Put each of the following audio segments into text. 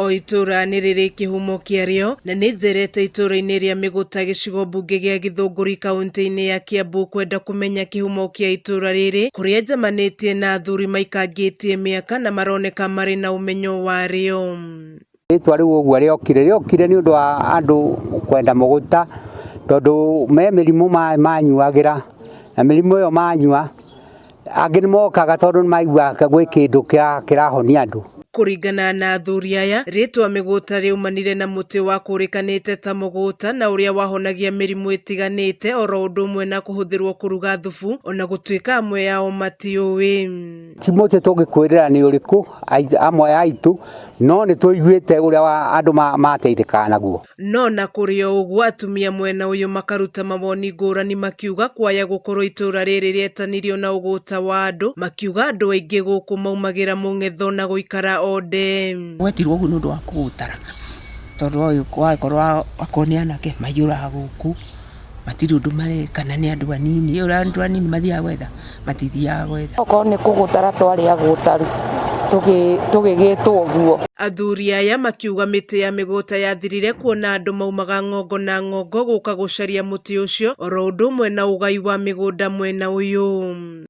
O itura nĩ rĩrĩ kĩhumo kĩarĩo na nĩ njerete itura-inĩ rĩa Mĩgũta gĩcigo mbunge gĩa Gĩthũngũri kaunti-inĩ ya Kiambu kwenda kũmenya kĩhumo kĩa itura rĩrĩ, kũrĩa njemanĩtie na athuri maikangĩtie mĩaka na maroneka marĩ na ũmenyo warĩo. Rĩtwa rĩu ũguo rĩokire nĩ ũndũ wa andũ kwenda mũgũta tondũ me mĩrimũ manyuagĩra na mĩrimũ ĩyo manyua angĩ nĩ mokaga tondũ nĩ maiguaga gwĩ kĩndũ kĩrahonia andũ. Kũringana na athuri aya, rĩtwa Mĩgũta rĩumanire na mũtĩ wa kũrĩkanĩte ta mũgũta na ũrĩa wahonagia mĩrimũ ĩtiganĩte oro ũndũ ũmwe na kũhũthĩrwo kũruga thubu ona gũtuĩka amwe yao matiũĩ. Ti mũtĩ tũngĩkwĩrĩra nĩ ũrĩkũ amwe aitũ no nĩ tũiguĩte ũrĩa andũ mateithĩkaga naguo. No na kũrĩ o ũguo atumia mwena ũyũ makaruta mawoni ngũrani makiuga kwaya gũkorwo itũra rĩrĩ rĩetanirio na ũgũta wa andũ, makiuga andũ aingĩ gũkũ maumagĩra mũng'etho na gũikara ode. Gwetirwo ũguo nĩ ũndũ wa kũgũtara tondũ ũyũ wakorwo akorwo nĩ anake maiyũraga gũkũ matirĩ ũndũ mareka na nĩ andũ anini, andũ anini mathiaga gwetha matithiaga gwetha. Okorwo nĩ kũgũtara twarĩ agũtaru tũgĩgĩtwo ũguo. Athuri aya makiuga mĩtĩ ya Mĩgũta yathirire kuona andũ maumaga ng'ongo na ng'ongo gũka gũcaria mũtĩ ũcio oro ũndũ ũmwe na ũgai wa mĩgũnda mwena ũyũ.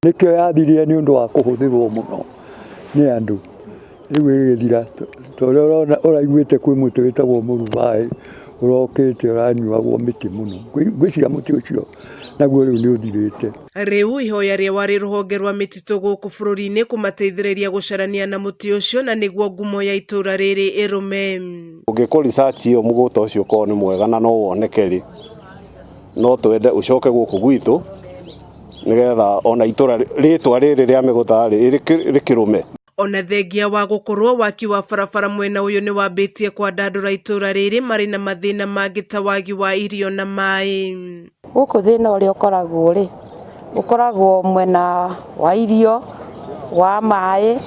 Nĩkĩo yathirire nĩ ũndũ wa kũhũthĩrwo mũno nĩ andũ. Rĩu ĩgĩthira tondũ ũraiguĩte kwĩ mũtĩ wĩtagwo mũrubaĩ ũrokĩte ũranyuagwo mĩtĩ mũno. Ngwĩciria mũtĩ ũcio naguo rĩu nĩ ũthirĩte. Rĩu ihoya rĩarĩ rũhonge rwa mĩtitũ gũkũ bũrũri-inĩ kũmateithĩrĩria gũcarania na mũtĩ ũcio na nĩguo ngumo ya itũra rĩrĩ ĩrũme. Ũngĩkora research ĩyo mũgũta ũcio ũkorwo nĩ mwega na no woneke rĩ, no twende ũcoke gũkũ gwitũ nĩgetha ona itũra rĩtwa rĩrĩ rĩa Mĩgũta rĩkĩrũme. Ona thengia wa gũkorwo waki wa barabara mwena ũyũ nĩ wambĩtie kwandandũra itũra rĩrĩ marĩ na mathĩna mangĩ ta wagi wa irio na maĩ. Gũkũ thĩna ũrĩa ũkoragwo mwena wa irio wa maĩ,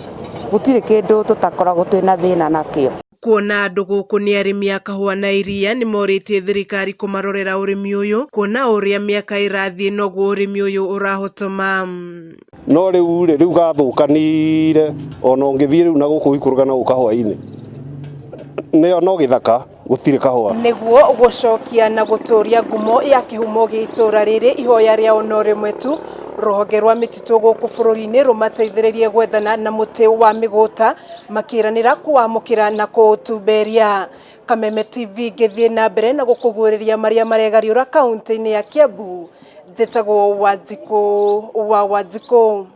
gũtirĩ kĩndũ tũtakoragwo twĩna thĩna nakĩo. Kuona andũ gũkũ nĩ arĩmi a kahũa na iria nĩ morĩtie thirikari kũmarorera ũrĩmi ũyũ, kuona ũrĩa mĩaka ĩrathiĩ noguo ũrĩmi ũyũ ũrahotoma. No rĩu gathũkanire ona ũngĩthiĩ rĩu na gũkũ ikũrũka na kahũa-inĩ nĩyo no gĩthaka gũtirĩ kahũa. Nĩguo gũcokia na gũtũria ngumo ya kĩhumo gĩa itũra rĩrĩ, ihoya rĩa ona rĩmwe tu, rũhonge rwa mĩtitũ gũkũ bũrũri-inĩ rũmateithĩrĩrie gwethana na mũtĩ wa Mĩgũta makĩranĩra kũwamũkĩra na kũũtumberia. Kameme TV ngĩthiĩ na mbere na gũkũguũrĩria marĩa maregariũra kaunti-inĩ ya Kiambu, njĩtagwo Wanjikũ wa Wanjikũ.